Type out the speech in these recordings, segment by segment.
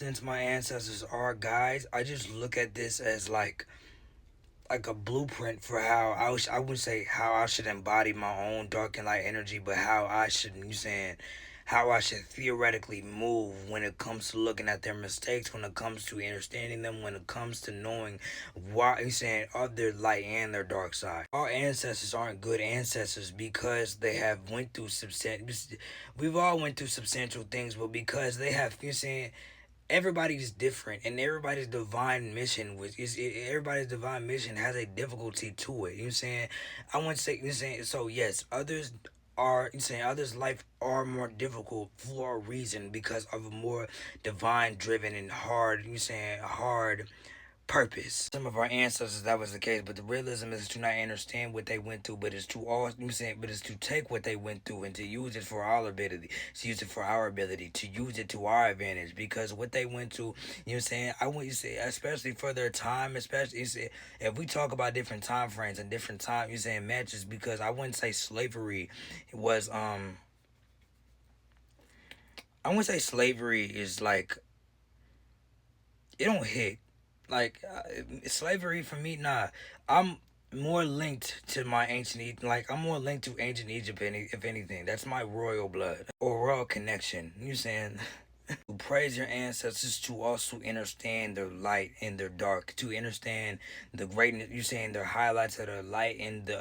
Since my ancestors are guides, I just look at this as like a blueprint for how I wouldn't say how I should embody my own dark and light energy, but how I should, you saying, how I should theoretically move when it comes to looking at their mistakes, when it comes to understanding them, when it comes to knowing why you saying of their light and their dark side. Our ancestors aren't good ancestors because they have went through substantial. We've all went through substantial things, but because they have, you saying, everybody's different and everybody's divine mission everybody's divine mission has a difficulty to it. You know what I'm saying? I wouldn't say, you know what I'm saying, so yes, others are, you know, saying, others life are more difficult for a reason because of a more divine driven and hard, you know, saying, hard purpose. Some of our ancestors that was the case, but the realism is to not understand what they went through, but it's to all, you know, saying, but it's to take what they went through and to use it for our ability, to use it for our ability, to use it to our advantage. Because what they went through, you know what I'm saying, I want you to say, especially for their time, especially you say, if we talk about different time frames and different time, you saying matches, because I wouldn't say slavery was I wouldn't say slavery is like, it don't hit like slavery for me. Nah, I'm more linked to my like I'm more linked to ancient Egypt. If anything, that's my royal blood or royal connection. You saying? To praise your ancestors, to also understand their light and their dark, to understand the greatness. You saying their highlights of their light and the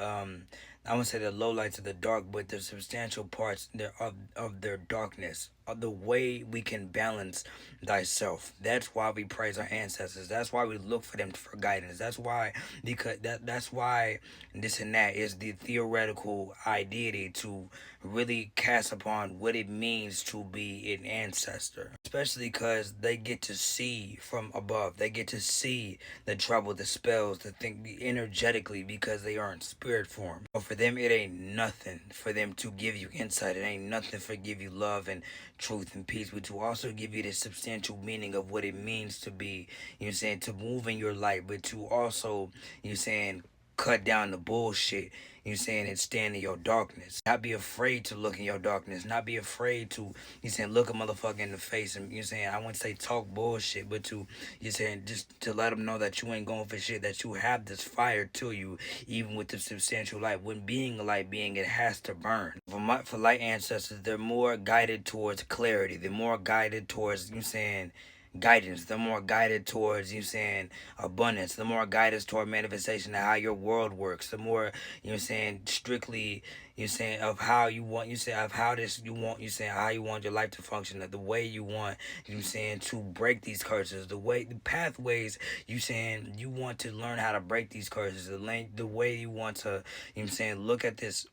I wouldn't say the lowlights of the dark, but the substantial parts there of their darkness, of the way we can balance thyself. That's why we praise our ancestors. That's why we look for them for guidance. That's why, because that's why this and that is the theoretical idea to really cast upon what it means to be an ancestor. Especially because they get to see from above. They get to see the trouble, the spells, the thing energetically because they are in spirit form. But for them, it ain't nothing for them to give you insight. It ain't nothing for give you love and truth and peace, but to also give you the substantial meaning of what it means to be, you know, saying, to move in your light, but to also, you know, saying, cut down the bullshit, you know, saying, and stand in your darkness. Not be afraid to look in your darkness. Not be afraid to, you saying, look a motherfucker in the face and, you saying, I wouldn't say talk bullshit, but to, you saying, just to let them know that you ain't going for shit, that you have this fire to you, even with the substantial light. When being a light being, it has to burn. For light ancestors, they're more guided towards clarity. They're more guided towards, you saying, guidance. They're more guided towards, you saying, abundance. The more guidance toward manifestation of how your world works. The more, you know, saying, strictly, you saying, of how you want, you say, of how this you want, you saying, how you want your life to function, the way you want, you saying, to break these curses, the pathways, you saying, you want to learn how to break these curses, the way you want to, you know, saying, look at this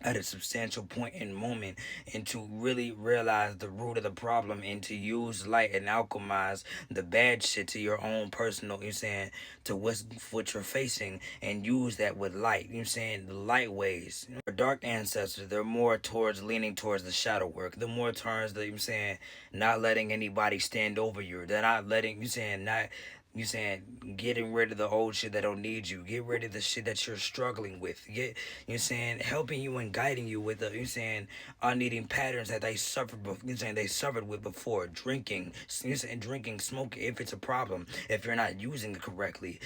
at a substantial point in moment, and to really realize the root of the problem, and to use light and alchemize the bad shit to your own personal, you know, saying, to what you're facing, and use that with light, you know, saying, the light ways. Our dark ancestors, they're more towards leaning towards the shadow work. They're more towards the, you know, saying, not letting anybody stand over you. They're not letting, you saying, not, you saying, getting rid of the old shit that don't need you. Get rid of the shit that you're struggling with. You saying, helping you and guiding you with the, you saying, unneeding patterns that they suffered before, you saying, they suffered with before. Drinking, you saying, drinking, smoking, if it's a problem, if you're not using it correctly.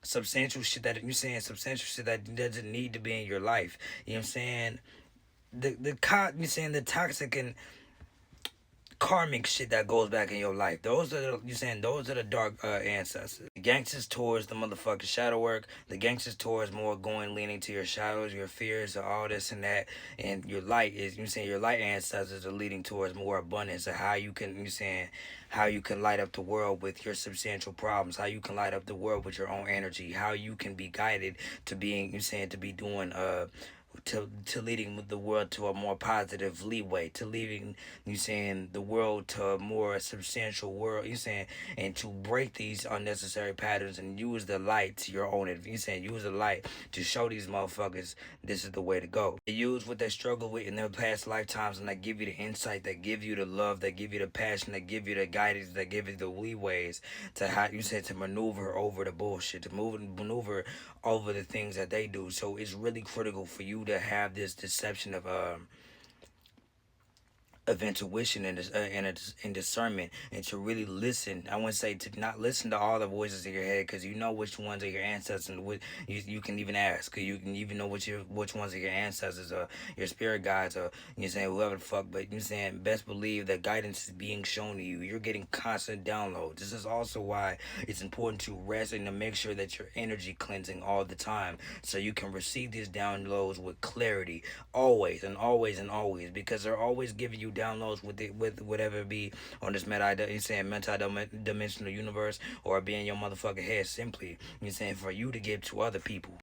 Substantial shit that, you saying, substantial shit that doesn't need to be in your life. You know what I'm saying? You saying, the toxic and karmic shit that goes back in your life. Those are the, you saying, those are the dark ancestors. The gangsters towards the motherfucking shadow work. The gangsters towards more going leaning to your shadows, your fears, all this and that. And your light is, you saying, your light ancestors are leading towards more abundance of how you can, you saying, how you can light up the world with your substantial problems, how you can light up the world with your own energy, how you can be guided to being, you saying, to be doing to leading the world to a more positive leeway, to leading, you saying, the world to a more substantial world, you saying, and to break these unnecessary patterns and use the light to your own, you saying, use the light to show these motherfuckers this is the way to go. They use what they struggle with in their past lifetimes, and they give you the insight, they give you the love, they give you the passion, they give you the guidance, they give you the leeways to how, you said, to maneuver over the bullshit, to maneuver over the things that they do. So it's really critical for you to have this deception of of intuition and discernment, and to really listen. I wouldn't say to not listen to all the voices in your head, because you know which ones are your ancestors, and you can even ask, 'cause you can even know which ones are your ancestors or your spirit guides, or you saying whoever the fuck. But you saying best believe that guidance is being shown to you. You're getting constant downloads. This is also why it's important to rest and to make sure that you're energy cleansing all the time, so you can receive these downloads with clarity, always and always and always, because they're always giving you downloads with whatever it be on this you saying dimensional universe, or be in your motherfucking head, simply you saying for you to give to other people.